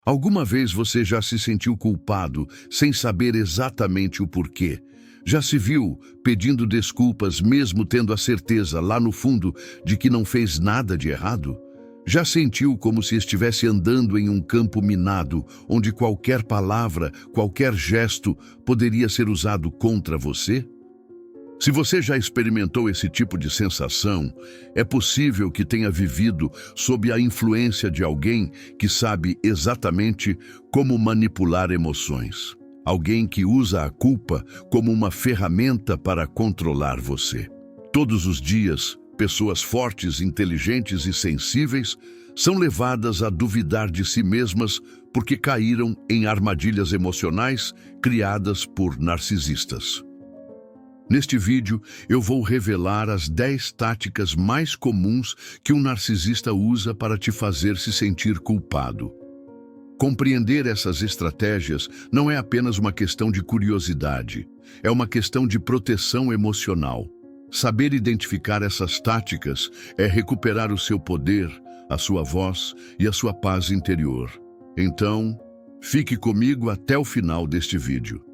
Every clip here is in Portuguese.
Alguma vez você já se sentiu culpado sem saber exatamente o porquê? Já se viu pedindo desculpas mesmo tendo a certeza lá no fundo de que não fez nada de errado? Já sentiu como se estivesse andando em um campo minado, onde qualquer palavra, qualquer gesto poderia ser usado contra você? Se você já experimentou esse tipo de sensação, é possível que tenha vivido sob a influência de alguém que sabe exatamente como manipular emoções. Alguém que usa a culpa como uma ferramenta para controlar você. Todos os dias, pessoas fortes, inteligentes e sensíveis são levadas a duvidar de si mesmas porque caíram em armadilhas emocionais criadas por narcisistas. Neste vídeo, eu vou revelar as 10 táticas mais comuns que um narcisista usa para te fazer se sentir culpado. Compreender essas estratégias não é apenas uma questão de curiosidade, é uma questão de proteção emocional. Saber identificar essas táticas é recuperar o seu poder, a sua voz e a sua paz interior. Então, fique comigo até o final deste vídeo.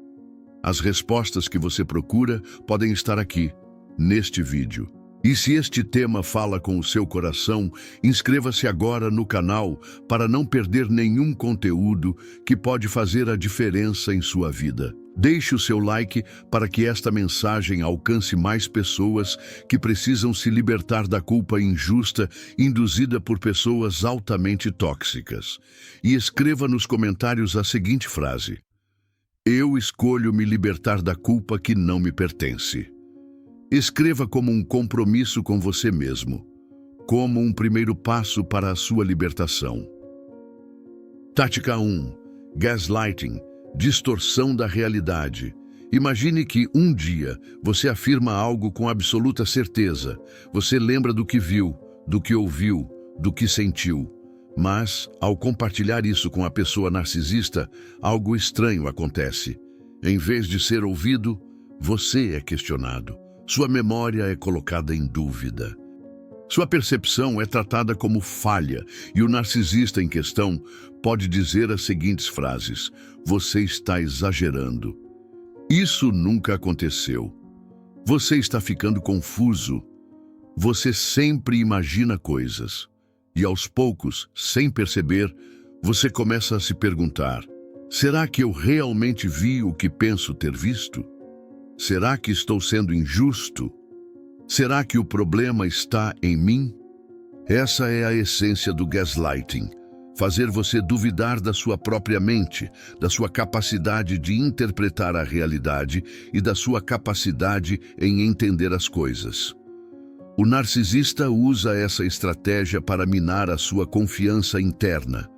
As respostas que você procura podem estar aqui, neste vídeo. E se este tema fala com o seu coração, inscreva-se agora no canal para não perder nenhum conteúdo que pode fazer a diferença em sua vida. Deixe o seu like para que esta mensagem alcance mais pessoas que precisam se libertar da culpa injusta induzida por pessoas altamente tóxicas. E escreva nos comentários a seguinte frase: eu escolho me libertar da culpa que não me pertence. Escreva como um compromisso com você mesmo, como um primeiro passo para a sua libertação. Tática 1. Gaslighting, distorção da realidade. Imagine que um dia você afirma algo com absoluta certeza. Você lembra do que viu, do que ouviu, do que sentiu. Mas, ao compartilhar isso com a pessoa narcisista, algo estranho acontece. Em vez de ser ouvido, você é questionado. Sua memória é colocada em dúvida. Sua percepção é tratada como falha e o narcisista em questão pode dizer as seguintes frases: você está exagerando. Isso nunca aconteceu. Você está ficando confuso. Você sempre imagina coisas. E aos poucos, sem perceber, você começa a se perguntar: será que eu realmente vi o que penso ter visto? Será que estou sendo injusto? Será que o problema está em mim? Essa é a essência do gaslighting. Fazer você duvidar da sua própria mente, da sua capacidade de interpretar a realidade e da sua capacidade em entender as coisas. O narcisista usa essa estratégia para minar a sua confiança interna,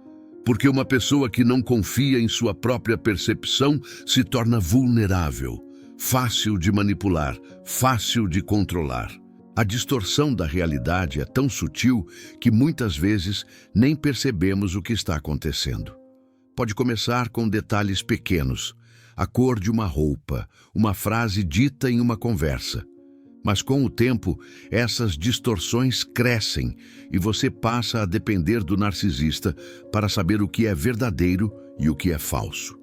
porque uma pessoa que não confia em sua própria percepção se torna vulnerável, fácil de manipular, fácil de controlar. A distorção da realidade é tão sutil que muitas vezes nem percebemos o que está acontecendo. Pode começar com detalhes pequenos, a cor de uma roupa, uma frase dita em uma conversa. Mas com o tempo, essas distorções crescem e você passa a depender do narcisista para saber o que é verdadeiro e o que é falso.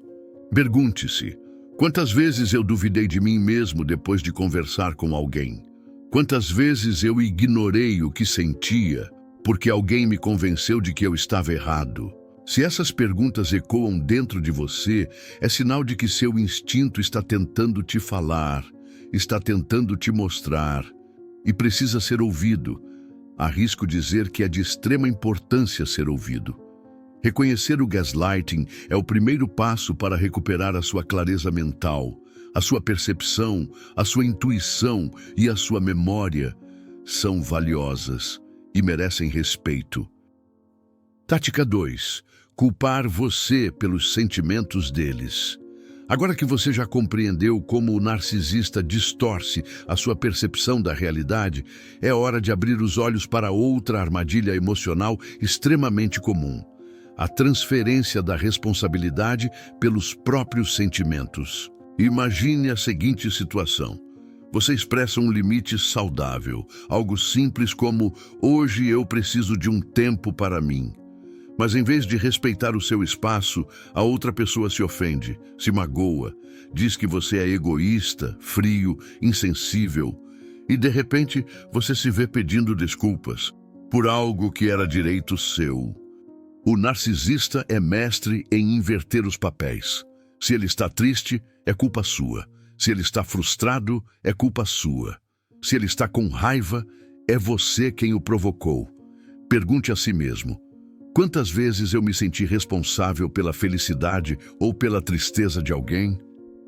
Pergunte-se: quantas vezes eu duvidei de mim mesmo depois de conversar com alguém? Quantas vezes eu ignorei o que sentia porque alguém me convenceu de que eu estava errado? Se essas perguntas ecoam dentro de você, é sinal de que seu instinto está tentando te falar, está tentando te mostrar e precisa ser ouvido. Arrisco dizer que é de extrema importância ser ouvido. Reconhecer o gaslighting é o primeiro passo para recuperar a sua clareza mental, a sua percepção, a sua intuição e a sua memória. São valiosas e merecem respeito. Tática 2. Culpar você pelos sentimentos deles. Agora que você já compreendeu como o narcisista distorce a sua percepção da realidade, é hora de abrir os olhos para outra armadilha emocional extremamente comum: a transferência da responsabilidade pelos próprios sentimentos. Imagine a seguinte situação. Você expressa um limite saudável, algo simples como: hoje eu preciso de um tempo para mim. Mas em vez de respeitar o seu espaço, a outra pessoa se ofende, se magoa, diz que você é egoísta, frio, insensível. E de repente você se vê pedindo desculpas por algo que era direito seu. O narcisista é mestre em inverter os papéis. Se ele está triste, é culpa sua. Se ele está frustrado, é culpa sua. Se ele está com raiva, é você quem o provocou. Pergunte a si mesmo: quantas vezes eu me senti responsável pela felicidade ou pela tristeza de alguém?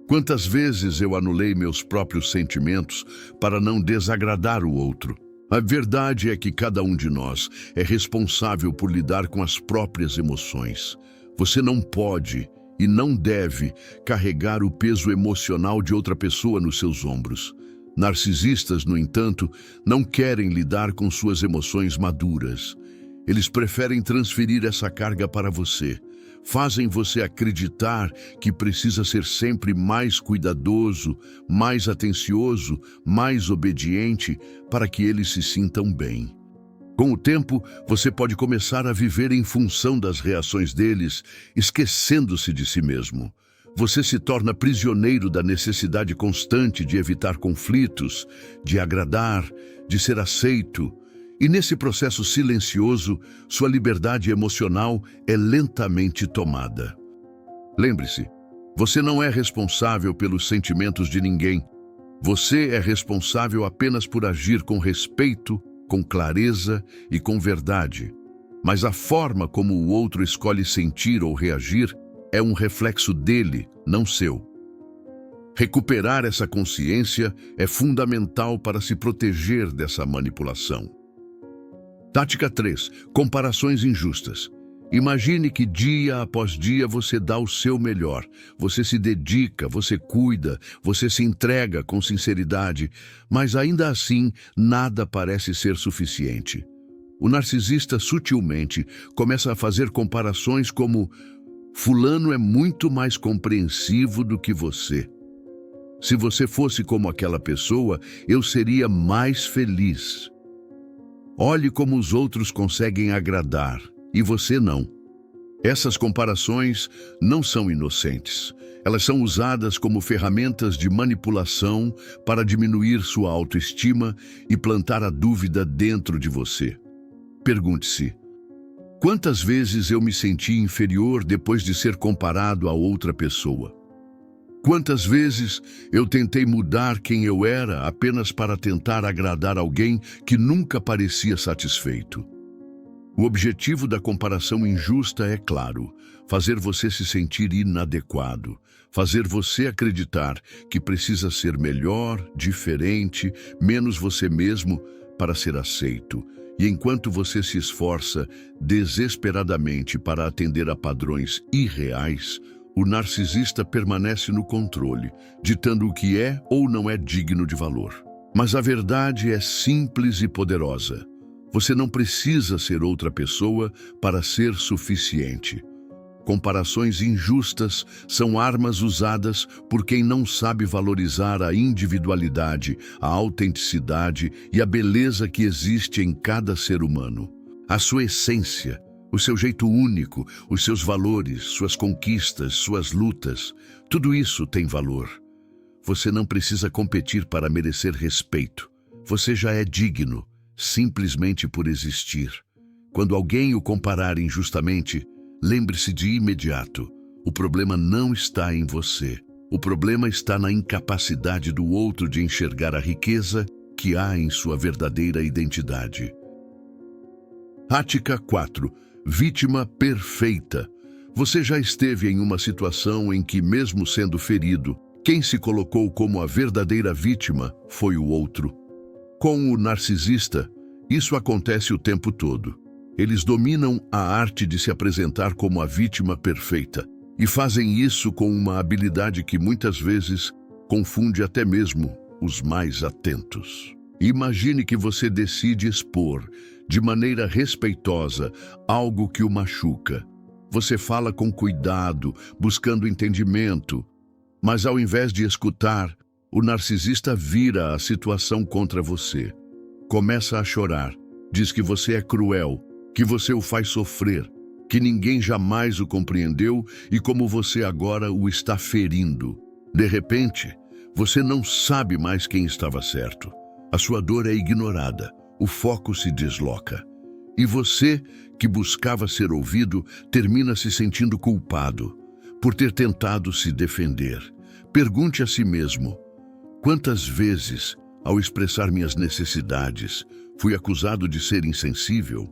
Quantas vezes eu anulei meus próprios sentimentos para não desagradar o outro? A verdade é que cada um de nós é responsável por lidar com as próprias emoções. Você não pode e não deve carregar o peso emocional de outra pessoa nos seus ombros. Narcisistas, no entanto, não querem lidar com suas emoções maduras. Eles preferem transferir essa carga para você. Fazem você acreditar que precisa ser sempre mais cuidadoso, mais atencioso, mais obediente para que eles se sintam bem. Com o tempo, você pode começar a viver em função das reações deles, esquecendo-se de si mesmo. Você se torna prisioneiro da necessidade constante de evitar conflitos, de agradar, de ser aceito. E nesse processo silencioso, sua liberdade emocional é lentamente tomada. Lembre-se, você não é responsável pelos sentimentos de ninguém. Você é responsável apenas por agir com respeito, com clareza e com verdade. Mas a forma como o outro escolhe sentir ou reagir é um reflexo dele, não seu. Recuperar essa consciência é fundamental para se proteger dessa manipulação. Tática 3. Comparações injustas. Imagine que dia após dia você dá o seu melhor. Você se dedica, você cuida, você se entrega com sinceridade, mas ainda assim nada parece ser suficiente. O narcisista sutilmente começa a fazer comparações como: fulano é muito mais compreensivo do que você. Se você fosse como aquela pessoa, eu seria mais feliz. Olhe como os outros conseguem agradar, e você não. Essas comparações não são inocentes. Elas são usadas como ferramentas de manipulação para diminuir sua autoestima e plantar a dúvida dentro de você. Pergunte-se: quantas vezes eu me senti inferior depois de ser comparado a outra pessoa? Quantas vezes eu tentei mudar quem eu era apenas para tentar agradar alguém que nunca parecia satisfeito? O objetivo da comparação injusta é claro: fazer você se sentir inadequado, fazer você acreditar que precisa ser melhor, diferente, menos você mesmo para ser aceito. E enquanto você se esforça desesperadamente para atender a padrões irreais, o narcisista permanece no controle, ditando o que é ou não é digno de valor. Mas a verdade é simples e poderosa. Você não precisa ser outra pessoa para ser suficiente. Comparações injustas são armas usadas por quem não sabe valorizar a individualidade, a autenticidade e a beleza que existe em cada ser humano. A sua essência, o seu jeito único, os seus valores, suas conquistas, suas lutas, tudo isso tem valor. Você não precisa competir para merecer respeito. Você já é digno, simplesmente por existir. Quando alguém o comparar injustamente, lembre-se de imediato: o problema não está em você. O problema está na incapacidade do outro de enxergar a riqueza que há em sua verdadeira identidade. Tática 4. Vítima perfeita. Você já esteve em uma situação em que, mesmo sendo ferido, quem se colocou como a verdadeira vítima foi o outro. Com o narcisista, isso acontece o tempo todo. Eles dominam a arte de se apresentar como a vítima perfeita e fazem isso com uma habilidade que muitas vezes confunde até mesmo os mais atentos. Imagine que você decide expor, de maneira respeitosa, algo que o machuca. Você fala com cuidado, buscando entendimento, mas ao invés de escutar, o narcisista vira a situação contra você. Começa a chorar, diz que você é cruel, que você o faz sofrer. que ninguém jamais o compreendeu e como você agora o está ferindo. De repente, você não sabe mais quem estava certo. A sua dor é ignorada, o foco se desloca. E você, que buscava ser ouvido, termina se sentindo culpado por ter tentado se defender. Pergunte a si mesmo: quantas vezes, ao expressar minhas necessidades, fui acusado de ser insensível?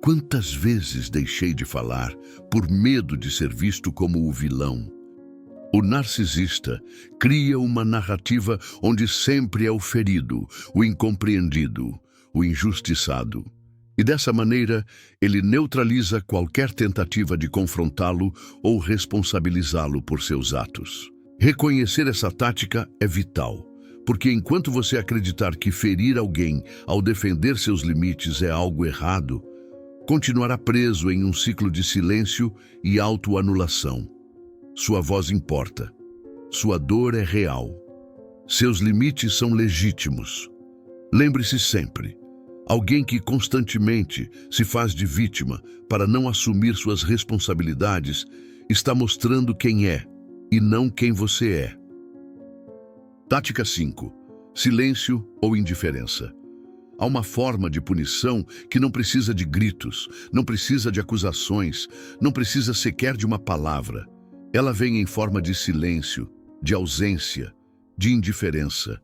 Quantas vezes deixei de falar por medo de ser visto como o vilão? O narcisista cria uma narrativa onde sempre é o ferido, o incompreendido, o injustiçado. E dessa maneira, ele neutraliza qualquer tentativa de confrontá-lo ou responsabilizá-lo por seus atos. Reconhecer essa tática é vital, porque enquanto você acreditar que ferir alguém ao defender seus limites é algo errado, continuará preso em um ciclo de silêncio e autoanulação. Sua voz importa. Sua dor é real. Seus limites são legítimos. Lembre-se sempre: alguém que constantemente se faz de vítima para não assumir suas responsabilidades está mostrando quem é e não quem você é. Tática 5. Silêncio ou indiferença. Há uma forma de punição que não precisa de gritos, não precisa de acusações, não precisa sequer de uma palavra. Ela vem em forma de silêncio, de ausência, de indiferença.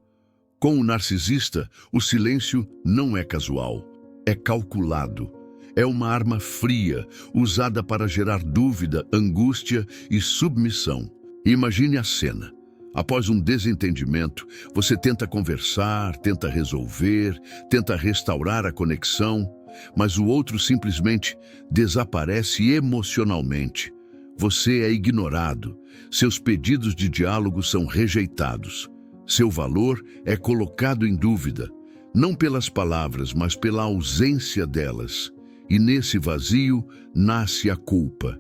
Com o narcisista, o silêncio não é casual, é calculado. É uma arma fria, usada para gerar dúvida, angústia e submissão. Imagine a cena. Após um desentendimento, você tenta conversar, tenta resolver, tenta restaurar a conexão, mas o outro simplesmente desaparece emocionalmente. Você é ignorado, seus pedidos de diálogo são rejeitados. Seu valor é colocado em dúvida, não pelas palavras, mas pela ausência delas. E nesse vazio nasce a culpa.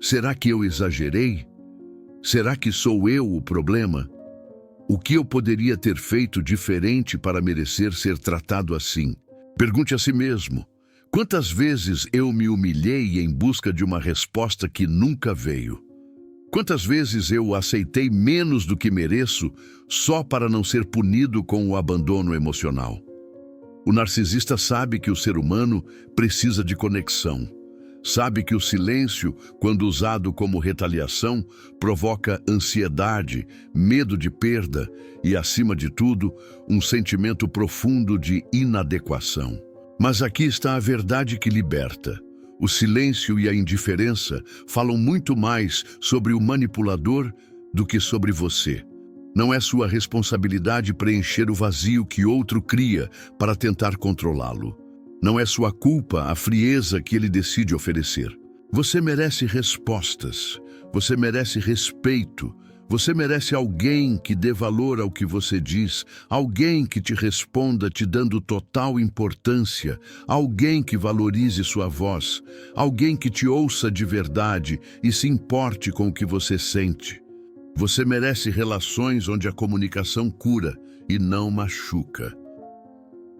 Será que eu exagerei? Será que sou eu o problema? O que eu poderia ter feito diferente para merecer ser tratado assim? Pergunte a si mesmo: quantas vezes eu me humilhei em busca de uma resposta que nunca veio? Quantas vezes eu aceitei menos do que mereço só para não ser punido com o abandono emocional? O narcisista sabe que o ser humano precisa de conexão. Sabe que o silêncio, quando usado como retaliação, provoca ansiedade, medo de perda e, acima de tudo, um sentimento profundo de inadequação. Mas aqui está a verdade que liberta. O silêncio e a indiferença falam muito mais sobre o manipulador do que sobre você. Não é sua responsabilidade preencher o vazio que outro cria para tentar controlá-lo. Não é sua culpa a frieza que ele decide oferecer. Você merece respostas, você merece respeito, você merece alguém que dê valor ao que você diz, alguém que te responda te dando total importância, alguém que valorize sua voz, alguém que te ouça de verdade e se importe com o que você sente. Você merece relações onde a comunicação cura e não machuca.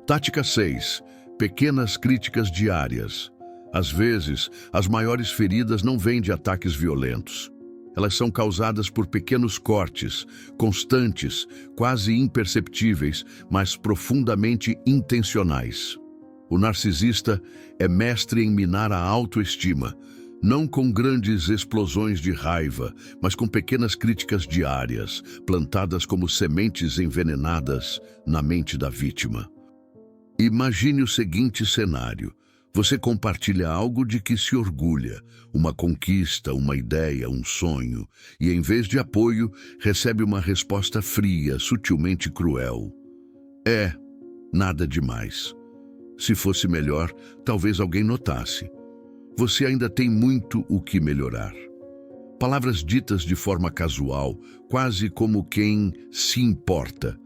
Tática 6. Pequenas críticas diárias. Às vezes, as maiores feridas não vêm de ataques violentos. Elas são causadas por pequenos cortes, constantes, quase imperceptíveis, mas profundamente intencionais. O narcisista é mestre em minar a autoestima, não com grandes explosões de raiva, mas com pequenas críticas diárias, plantadas como sementes envenenadas na mente da vítima. Imagine o seguinte cenário. Você compartilha algo de que se orgulha, uma conquista, uma ideia, um sonho, e em vez de apoio, recebe uma resposta fria, sutilmente cruel. Nada demais. Se fosse melhor, talvez alguém notasse. Você ainda tem muito o que melhorar. Palavras ditas de forma casual, quase como quem se importa,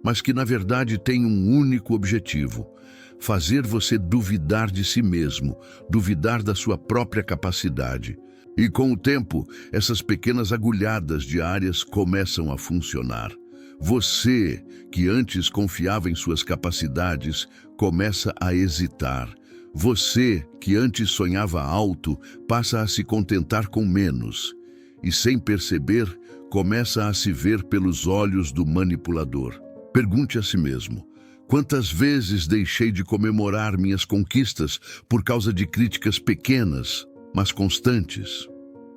mas que na verdade têm um único objetivo: fazer você duvidar de si mesmo, duvidar da sua própria capacidade. E com o tempo, essas pequenas agulhadas diárias começam a funcionar. Você, que antes confiava em suas capacidades, começa a hesitar. Você, que antes sonhava alto, passa a se contentar com menos. E sem perceber, começa a se ver pelos olhos do manipulador. Pergunte a si mesmo: quantas vezes deixei de comemorar minhas conquistas por causa de críticas pequenas, mas constantes?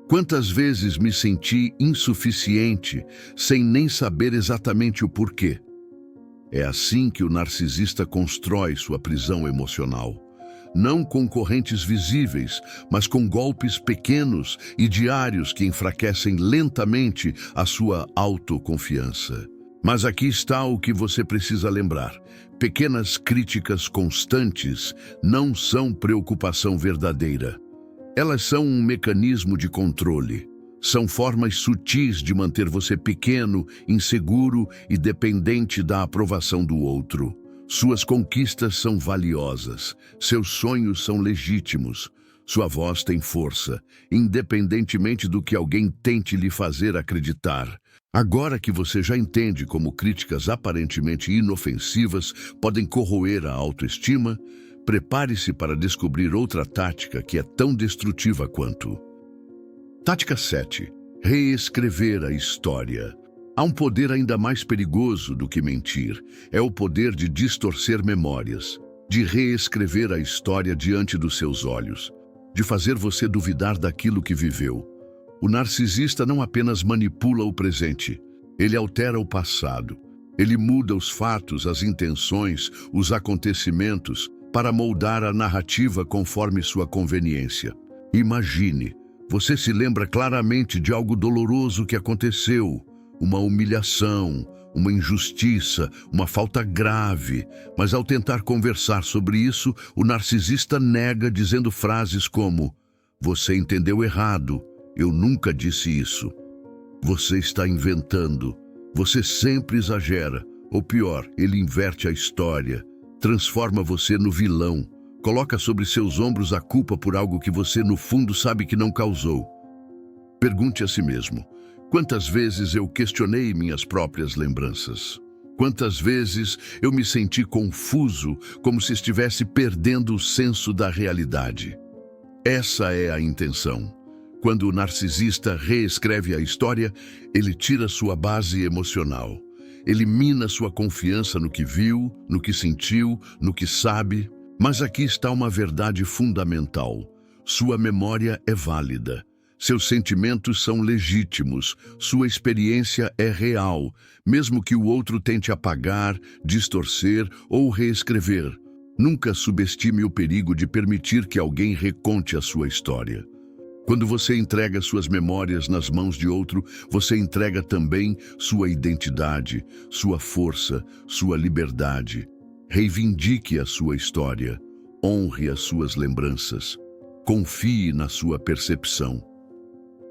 Quantas vezes me senti insuficiente, sem nem saber exatamente o porquê? É assim que o narcisista constrói sua prisão emocional. Não com correntes visíveis, mas com golpes pequenos e diários que enfraquecem lentamente a sua autoconfiança. Mas aqui está o que você precisa lembrar: pequenas críticas constantes não são preocupação verdadeira. Elas são um mecanismo de controle. São formas sutis de manter você pequeno, inseguro e dependente da aprovação do outro. Suas conquistas são valiosas, seus sonhos são legítimos, sua voz tem força, independentemente do que alguém tente lhe fazer acreditar. Agora que você já entende como críticas aparentemente inofensivas podem corroer a autoestima, prepare-se para descobrir outra tática que é tão destrutiva quanto. Tática 7. Reescrever a história. Há um poder ainda mais perigoso do que mentir. É o poder de distorcer memórias, de reescrever a história diante dos seus olhos, de fazer você duvidar daquilo que viveu. O narcisista não apenas manipula o presente, ele altera o passado. Ele muda os fatos, as intenções, os acontecimentos para moldar a narrativa conforme sua conveniência. Imagine, você se lembra claramente de algo doloroso que aconteceu, uma humilhação, uma injustiça, uma falta grave, mas ao tentar conversar sobre isso, o narcisista nega dizendo frases como: "Você entendeu errado, eu nunca disse isso. Você está inventando, você sempre exagera." Ou pior, ele inverte a história, transforma você no vilão, coloca sobre seus ombros a culpa por algo que você no fundo sabe que não causou. Pergunte a si mesmo: quantas vezes eu questionei minhas próprias lembranças? Quantas vezes eu me senti confuso, como se estivesse perdendo o senso da realidade? Essa é a intenção. Quando o narcisista reescreve a história, ele tira sua base emocional. Ele mina sua confiança no que viu, no que sentiu, no que sabe. Mas aqui está uma verdade fundamental: sua memória é válida. Seus sentimentos são legítimos, sua experiência é real, mesmo que o outro tente apagar, distorcer ou reescrever. Nunca subestime o perigo de permitir que alguém reconte a sua história. Quando você entrega suas memórias nas mãos de outro, você entrega também sua identidade, sua força, sua liberdade. Reivindique a sua história, honre as suas lembranças, confie na sua percepção.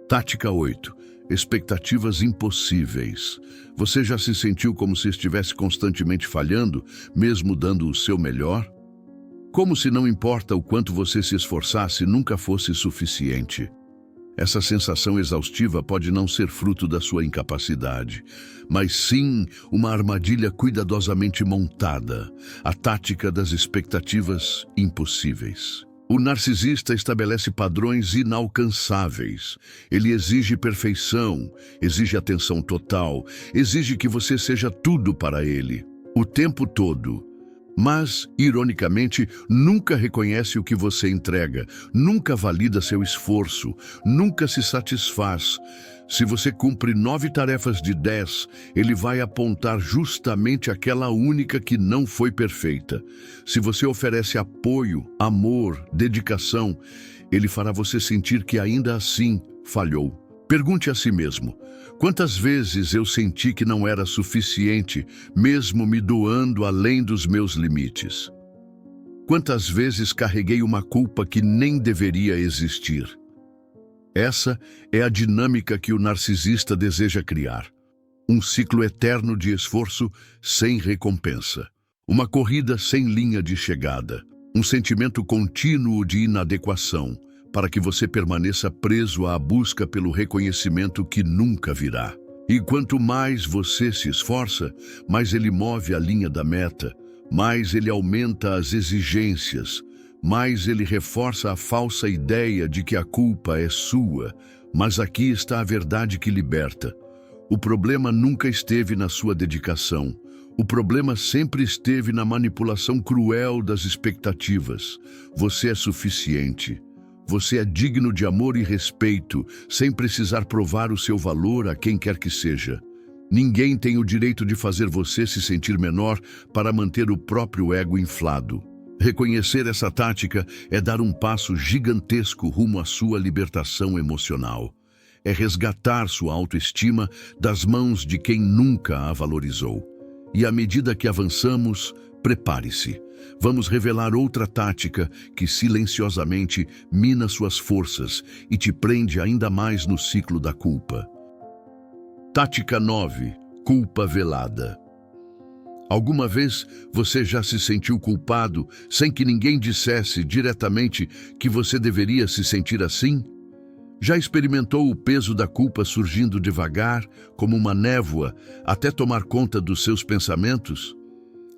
Tática 8. Expectativas impossíveis. Você já se sentiu como se estivesse constantemente falhando, mesmo dando o seu melhor? Como se não importa o quanto você se esforçasse, nunca fosse suficiente. Essa sensação exaustiva pode não ser fruto da sua incapacidade, mas sim uma armadilha cuidadosamente montada, a tática das expectativas impossíveis. O narcisista estabelece padrões inalcançáveis. Ele exige perfeição, exige atenção total, exige que você seja tudo para ele, o tempo todo. Mas, ironicamente, nunca reconhece o que você entrega, nunca valida seu esforço, nunca se satisfaz. Se você cumpre 9 tarefas de 10, ele vai apontar justamente aquela única que não foi perfeita. Se você oferece apoio, amor, dedicação, ele fará você sentir que ainda assim falhou. Pergunte a si mesmo: quantas vezes eu senti que não era suficiente, mesmo me doando além dos meus limites? Quantas vezes carreguei uma culpa que nem deveria existir? Essa é a dinâmica que o narcisista deseja criar. Um ciclo eterno de esforço sem recompensa. Uma corrida sem linha de chegada. Um sentimento contínuo de inadequação, para que você permaneça preso à busca pelo reconhecimento que nunca virá. E quanto mais você se esforça, mais ele move a linha da meta, mais ele aumenta as exigências, mais ele reforça a falsa ideia de que a culpa é sua. Mas aqui está a verdade que liberta. O problema nunca esteve na sua dedicação. O problema sempre esteve na manipulação cruel das expectativas. Você é suficiente. Você é digno de amor e respeito, sem precisar provar o seu valor a quem quer que seja. Ninguém tem o direito de fazer você se sentir menor para manter o próprio ego inflado. Reconhecer essa tática é dar um passo gigantesco rumo à sua libertação emocional. É resgatar sua autoestima das mãos de quem nunca a valorizou. E à medida que avançamos, prepare-se. Vamos revelar outra tática que silenciosamente mina suas forças e te prende ainda mais no ciclo da culpa. Tática 9. Culpa velada. Alguma vez você já se sentiu culpado sem que ninguém dissesse diretamente que você deveria se sentir assim? Já experimentou o peso da culpa surgindo devagar, como uma névoa, até tomar conta dos seus pensamentos?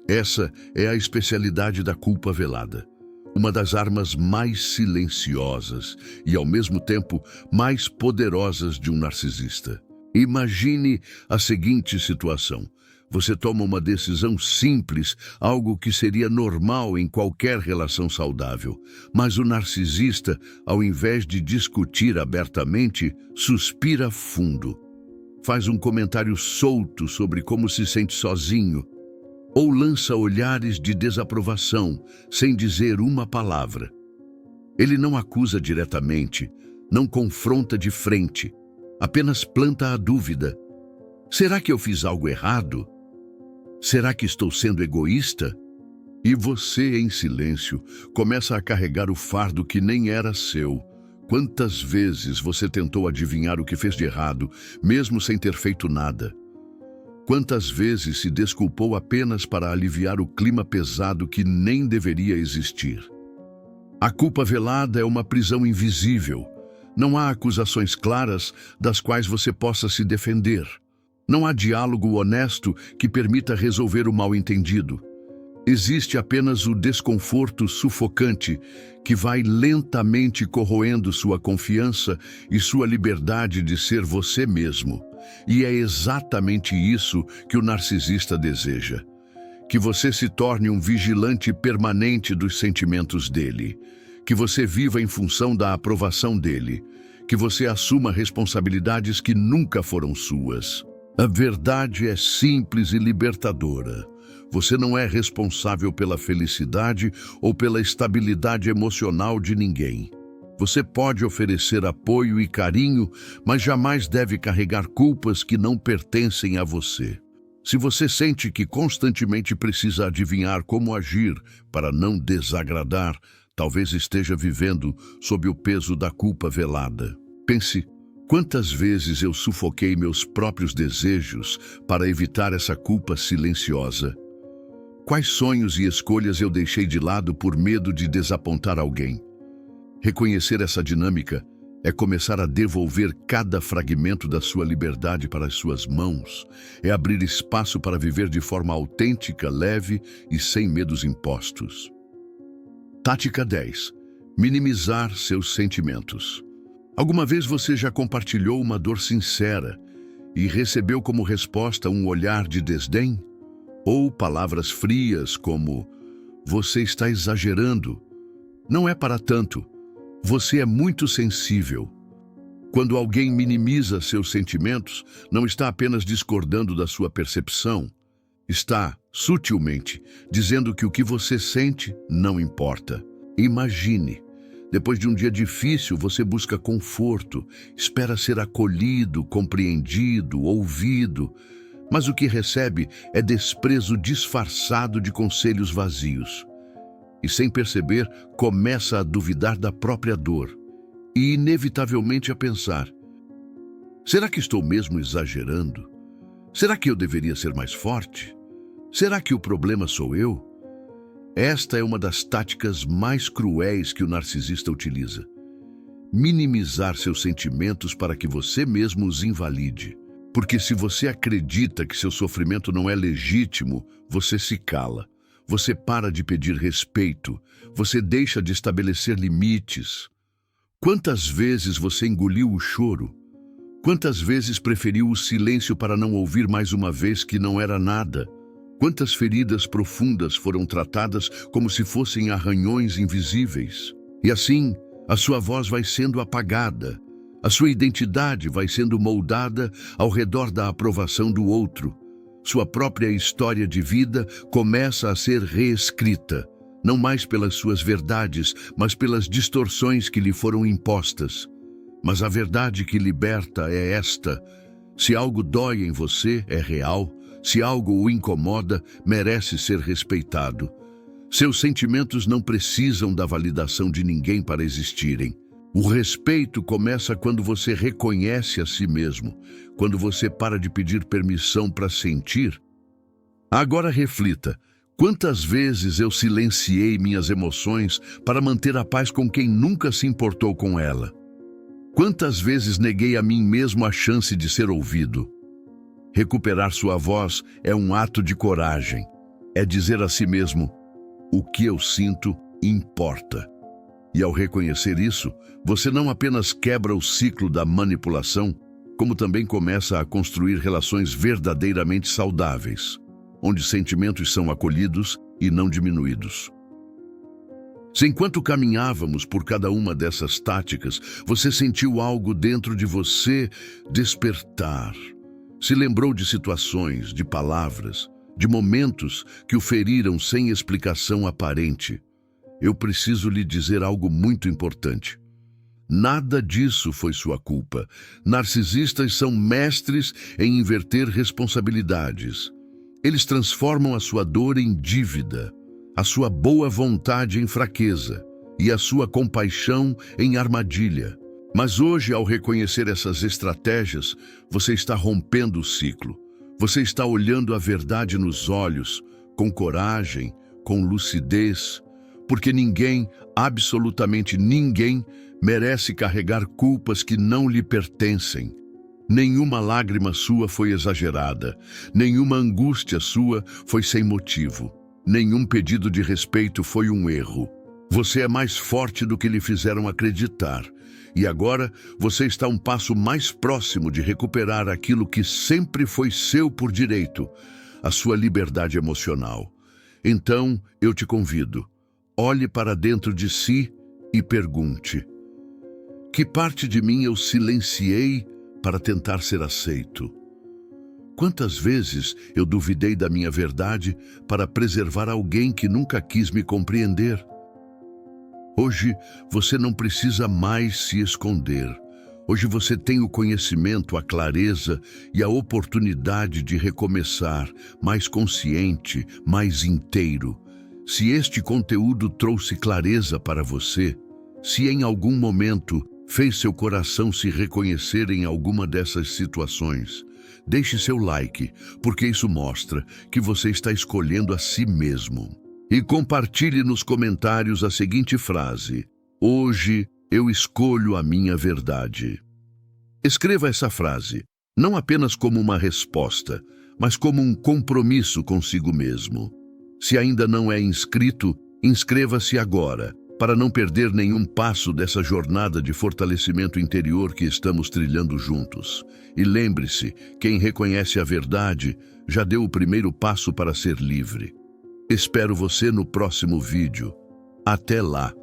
Essa é a especialidade da culpa velada. Uma das armas mais silenciosas e, ao mesmo tempo, mais poderosas de um narcisista. Imagine a seguinte situação. Você toma uma decisão simples, algo que seria normal em qualquer relação saudável. Mas o narcisista, ao invés de discutir abertamente, suspira fundo. Faz um comentário solto sobre como se sente sozinho, ou lança olhares de desaprovação, sem dizer uma palavra. Ele não acusa diretamente, não confronta de frente, apenas planta a dúvida. Será que eu fiz algo errado? Será que estou sendo egoísta? E você, em silêncio, começa a carregar o fardo que nem era seu. Quantas vezes você tentou adivinhar o que fez de errado, mesmo sem ter feito nada? Quantas vezes se desculpou apenas para aliviar o clima pesado que nem deveria existir? A culpa velada é uma prisão invisível. Não há acusações claras das quais você possa se defender. Não há diálogo honesto que permita resolver o mal-entendido. Existe apenas o desconforto sufocante que vai lentamente corroendo sua confiança e sua liberdade de ser você mesmo. E é exatamente isso que o narcisista deseja. Que você se torne um vigilante permanente dos sentimentos dele. Que você viva em função da aprovação dele. Que você assuma responsabilidades que nunca foram suas. A verdade é simples e libertadora. Você não é responsável pela felicidade ou pela estabilidade emocional de ninguém. Você pode oferecer apoio e carinho, mas jamais deve carregar culpas que não pertencem a você. Se você sente que constantemente precisa adivinhar como agir para não desagradar, talvez esteja vivendo sob o peso da culpa velada. Pense: quantas vezes eu sufoquei meus próprios desejos para evitar essa culpa silenciosa? Quais sonhos e escolhas eu deixei de lado por medo de desapontar alguém? Reconhecer essa dinâmica é começar a devolver cada fragmento da sua liberdade para as suas mãos. É abrir espaço para viver de forma autêntica, leve e sem medos impostos. Tática 10. Minimizar seus sentimentos. Alguma vez você já compartilhou uma dor sincera e recebeu como resposta um olhar de desdém? Ou palavras frias como: "Você está exagerando. Não é para tanto. Você é muito sensível." Quando alguém minimiza seus sentimentos, não está apenas discordando da sua percepção. Está, sutilmente, dizendo que o que você sente não importa. Imagine. Depois de um dia difícil, você busca conforto, espera ser acolhido, compreendido, ouvido, mas o que recebe é desprezo disfarçado de conselhos vazios. E sem perceber, começa a duvidar da própria dor e inevitavelmente a pensar: será que estou mesmo exagerando? Será que eu deveria ser mais forte? Será que o problema sou eu? Esta é uma das táticas mais cruéis que o narcisista utiliza. Minimizar seus sentimentos para que você mesmo os invalide. Porque se você acredita que seu sofrimento não é legítimo, você se cala. você para de pedir respeito, você deixa de estabelecer limites. Quantas vezes você engoliu o choro? Quantas vezes preferiu o silêncio para não ouvir mais uma vez que não era nada? Quantas feridas profundas foram tratadas como se fossem arranhões invisíveis? E assim, a sua voz vai sendo apagada, a sua identidade vai sendo moldada ao redor da aprovação do outro. Sua própria história de vida começa a ser reescrita, não mais pelas suas verdades, mas pelas distorções que lhe foram impostas. Mas a verdade que liberta é esta: se algo dói em você, é real. Se algo o incomoda, merece ser respeitado. Seus sentimentos não precisam da validação de ninguém para existirem. O respeito começa quando você reconhece a si mesmo, quando você para de pedir permissão para sentir. Agora reflita: quantas vezes eu silenciei minhas emoções para manter a paz com quem nunca se importou com ela? Quantas vezes neguei a mim mesmo a chance de ser ouvido? Recuperar sua voz é um ato de coragem. É dizer a si mesmo: o que eu sinto importa. E ao reconhecer isso, você não apenas quebra o ciclo da manipulação, como também começa a construir relações verdadeiramente saudáveis, onde sentimentos são acolhidos e não diminuídos. Se enquanto caminhávamos por cada uma dessas táticas, você sentiu algo dentro de você despertar. Se lembrou de situações, de palavras, de momentos que o feriram sem explicação aparente. Eu preciso lhe dizer algo muito importante. Nada disso foi sua culpa. Narcisistas são mestres em inverter responsabilidades. Eles transformam a sua dor em dívida, a sua boa vontade em fraqueza e a sua compaixão em armadilha. Mas hoje, ao reconhecer essas estratégias, você está rompendo o ciclo. Você está olhando a verdade nos olhos, com coragem, com lucidez, porque ninguém, absolutamente ninguém, merece carregar culpas que não lhe pertencem. Nenhuma lágrima sua foi exagerada, nenhuma angústia sua foi sem motivo, nenhum pedido de respeito foi um erro. Você é mais forte do que lhe fizeram acreditar. E agora você está um passo mais próximo de recuperar aquilo que sempre foi seu por direito, a sua liberdade emocional. Então, eu te convido, olhe para dentro de si e pergunte: que parte de mim eu silenciei para tentar ser aceito? Quantas vezes eu duvidei da minha verdade para preservar alguém que nunca quis me compreender? Hoje, você não precisa mais se esconder. Hoje você tem o conhecimento, a clareza e a oportunidade de recomeçar, mais consciente, mais inteiro. Se este conteúdo trouxe clareza para você, se em algum momento fez seu coração se reconhecer em alguma dessas situações, deixe seu like, porque isso mostra que você está escolhendo a si mesmo. E compartilhe nos comentários a seguinte frase: hoje eu escolho a minha verdade. Escreva essa frase, não apenas como uma resposta, mas como um compromisso consigo mesmo. Se ainda não é inscrito, inscreva-se agora, para não perder nenhum passo dessa jornada de fortalecimento interior que estamos trilhando juntos. E lembre-se, quem reconhece a verdade já deu o primeiro passo para ser livre. Espero você no próximo vídeo. Até lá!